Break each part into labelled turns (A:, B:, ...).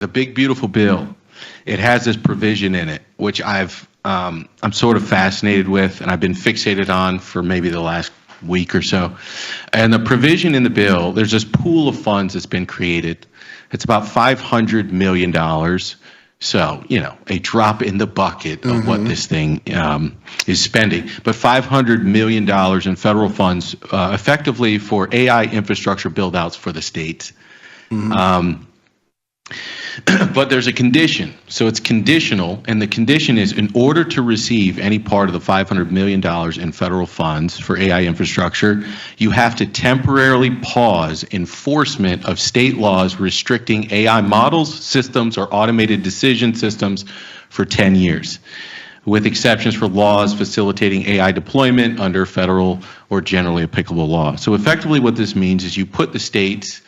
A: the big beautiful bill, it has this provision in it, which I'm sort of fascinated with, and I've been fixated on for maybe the last week or so. And the provision in the bill, there's this pool of funds that's been created. It's about $500 million. So, a drop in the bucket of what this thing is spending. But $500 million in federal funds effectively for AI infrastructure build-outs for the states. But there's a condition. So it's conditional, and the condition is in order to receive any part of the $500 million in federal funds for AI infrastructure, you have to temporarily pause enforcement of state laws restricting AI models, systems, or automated decision systems for 10 years, with exceptions for laws facilitating AI deployment under federal or generally applicable law. So effectively what this means is you put the states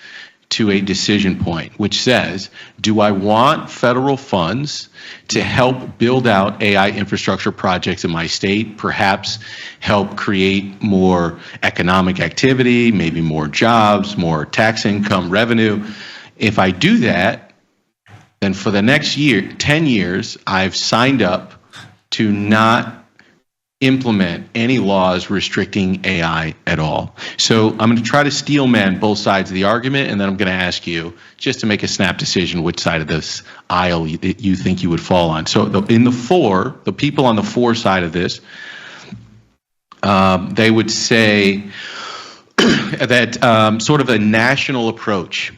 A: to a decision point, which says, do I want federal funds to help build out AI infrastructure projects in my state, perhaps help create more economic activity, maybe more jobs, more tax income, revenue? If I do that, then for the next 10 years, I've signed up to not implement any laws restricting AI at all. So I'm going to try to steel man both sides of the argument, and then I'm going to ask you just to make a snap decision which side of this aisle you think you would fall on. So the people on the for side of this, they would say that sort of a national approach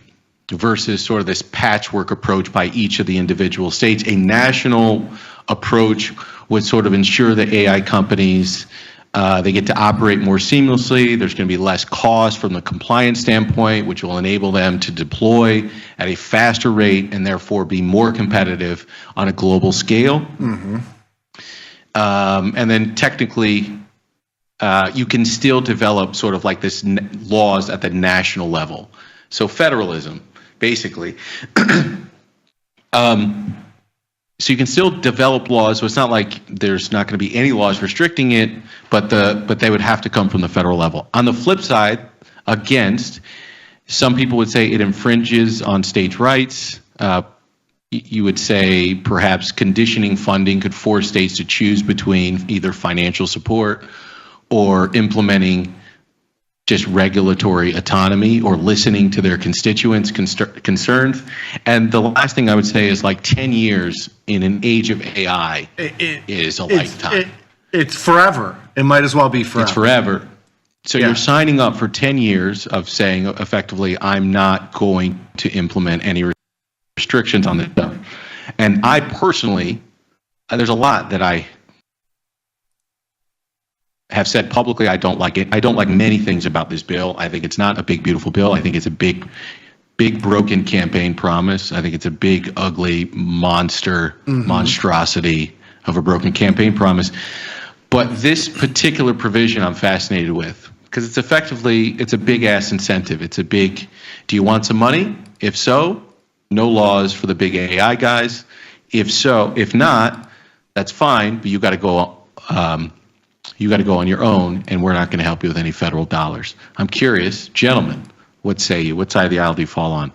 A: versus sort of this patchwork approach by each of the individual states. A national approach would sort of ensure that AI companies, they get to operate more seamlessly. There's going to be less cost from the compliance standpoint, which will enable them to deploy at a faster rate and therefore be more competitive on a global scale. And then technically, you can still develop sort of like this laws at the national level. So federalism, basically. So you can still develop laws. So it's not like there's not going to be any laws restricting it, but they would have to come from the federal level. On the flip side, against, some people would say it infringes on states' rights. You would say perhaps conditioning funding could force states to choose between either financial support or implementing just regulatory autonomy or listening to their constituents' concerns. And the last thing I would say is like 10 years in an age of AI is a lifetime.
B: It's forever. It might as well be forever.
A: It's forever. So you're signing up for 10 years of saying effectively, I'm not going to implement any restrictions on this stuff. And I personally, there's a lot that I have said publicly I don't like it. I don't like many things about this bill. I think it's not a big, beautiful bill. I think it's a big broken campaign promise. I think it's a big, ugly monstrosity of a broken campaign promise. But this particular provision I'm fascinated with because it's a big ass incentive. It's a big, do you want some money? If so, no laws for the big AI guys. If not, that's fine, but you got to go on your own, and we're not going to help you with any federal dollars. I'm curious, gentlemen, what say you? What side of the aisle do you fall on?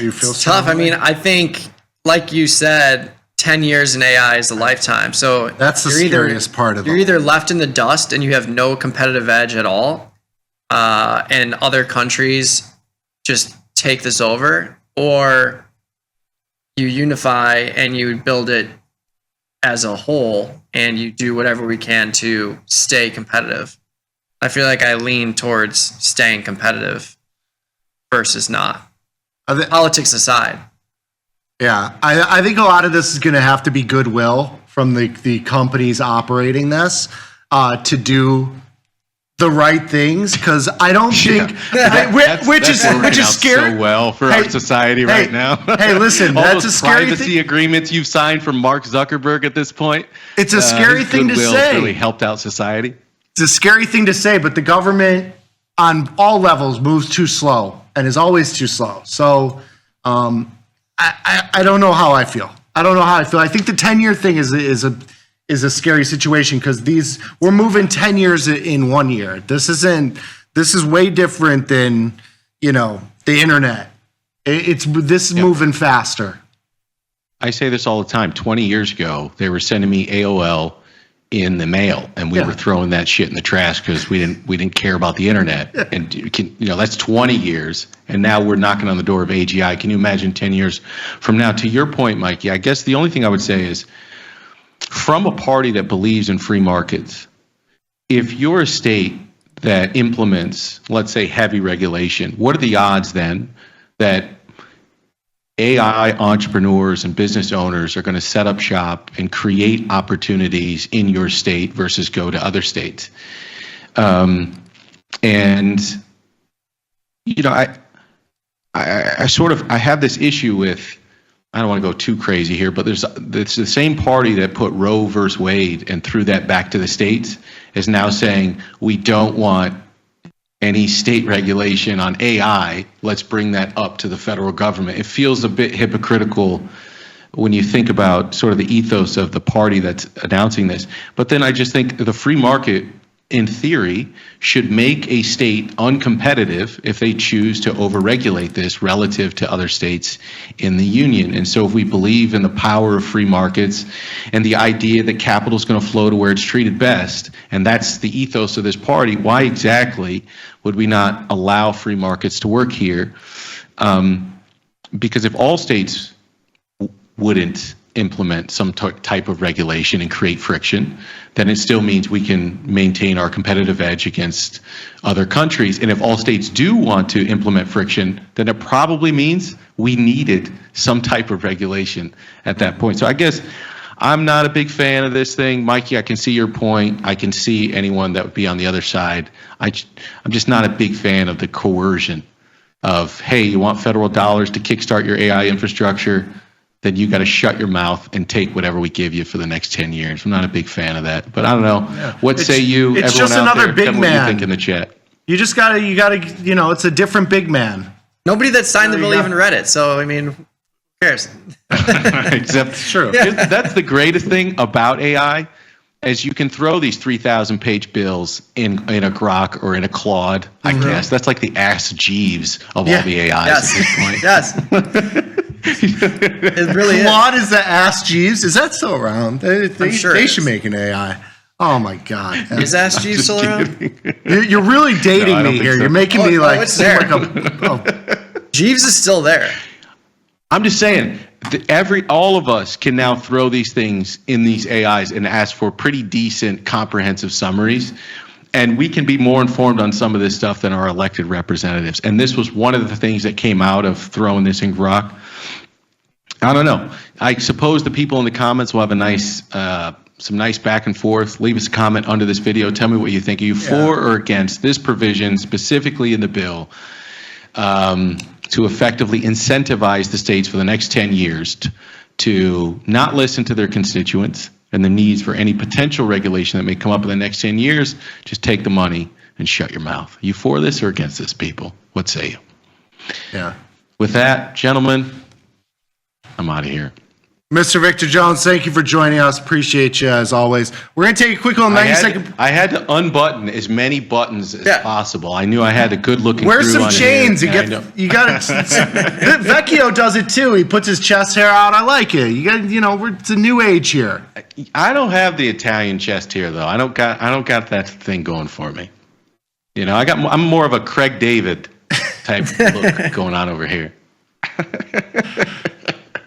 B: You feel
C: it's tough. I mean, I think, like you said, 10 years in AI is a lifetime. So
B: that's the scariest part of it.
C: You're either left in the dust and you have no competitive edge at all, and other countries just take this over, or you unify and you build it as a whole and you do whatever we can to stay competitive. I feel like I lean towards staying competitive versus not. Politics aside.
B: Yeah, I think a lot of this is going to have to be goodwill from the companies operating this to do the right things, because I don't think which is scary.
A: So well for our society right now.
B: Hey, listen,
A: all
B: that's
A: those
B: a scary
A: privacy agreements you've signed from Mark Zuckerberg at this point.
B: It's a scary thing to say.
A: Really helped out society.
B: It's a scary thing to say, but the government on all levels moves too slow and is always too slow. So I don't know how I feel. I think the 10-year thing is a scary situation, because we're moving 10 years in 1 year. This is way different than, the internet. This is moving faster.
A: I say this all the time. 20 years ago, they were sending me AOL in the mail, and we were throwing that shit in the trash because we didn't care about the internet. And that's 20 years, and now we're knocking on the door of AGI. Can you imagine 10 years from now? To your point, Mikey, I guess the only thing I would say is, from a party that believes in free markets, if you're a state that implements, let's say, heavy regulation, what are the odds then that AI entrepreneurs and business owners are going to set up shop and create opportunities in your state versus go to other states? I have this issue with, I don't want to go too crazy here, but it's the same party that put Roe versus Wade and threw that back to the states is now saying we don't want any state regulation on AI. Let's bring that up to the federal government. It feels a bit hypocritical when you think about sort of the ethos of the party that's announcing this. But then I just think the free market, in theory, should make a state uncompetitive if they choose to overregulate this relative to other states in the union. And so if we believe in the power of free markets and the idea that capital is going to flow to where it's treated best, and that's the ethos of this party, why exactly would we not allow free markets to work here? Because if all states wouldn't implement some type of regulation and create friction, then it still means we can maintain our competitive edge against other countries. And if all states do want to implement friction, then it probably means we needed some type of regulation at that point. So I guess I'm not a big fan of this thing. Mikey, I can see your point. I can see anyone that would be on the other side. I'm just not a big fan of the coercion of, hey, you want federal dollars to kickstart your AI infrastructure, then you got to shut your mouth and take whatever we give you for the next 10 years. I'm not a big fan of that, but I don't know. Yeah. What say you?
B: It's
A: everyone
B: just
A: out
B: another
A: there,
B: big
A: tell me
B: man.
A: What you think in the chat.
B: You gotta, it's a different big man.
C: Nobody that signed the bill even read it. So, I mean, who cares?
A: Except,
B: true.
A: That's the greatest thing about AI, is you can throw these 3,000-page bills in a Grok or in a Claude, I guess. That's like the Ask Jeeves of all the AIs at this point.
C: Yes. It really
B: Claude is the Ask Jeeves. Is that still around? They
C: sure
B: should make an AI. Oh my God.
C: Is Ask Jeeves still around?
B: You're really dating me here.
A: So.
B: You're making me like
C: it's
B: seem
C: there.
B: like
C: Jeeves is still there.
A: I'm just saying, all of us can now throw these things in these AIs and ask for pretty decent, comprehensive summaries. And we can be more informed on some of this stuff than our elected representatives. And this was one of the things that came out of throwing this in Grok. I don't know. I suppose the people in the comments will have a nice, some nice back and forth. Leave us a comment under this video. Tell me what you think. Are you for or against this provision, specifically in the bill, to effectively incentivize the states for the next 10 years to not listen to their constituents and the needs for any potential regulation that may come up in the next 10 years? Just take the money and shut your mouth. Are you for this or against this, people? What say you?
B: Yeah.
A: With that, gentlemen, I'm out of here.
B: Mr. Victor Jones, thank you for joining us. Appreciate you as always. We're going to take a quick little 90-second.
A: I had to unbutton as many buttons as possible. I knew I had a good looking.
B: Wear some chains. You got it. Vecchio does it too. He puts his chest hair out. I like it. You got, it's a new age here.
A: I don't have the Italian chest hair though. I don't got that thing going for me. I'm more of a Craig David type look going on over here.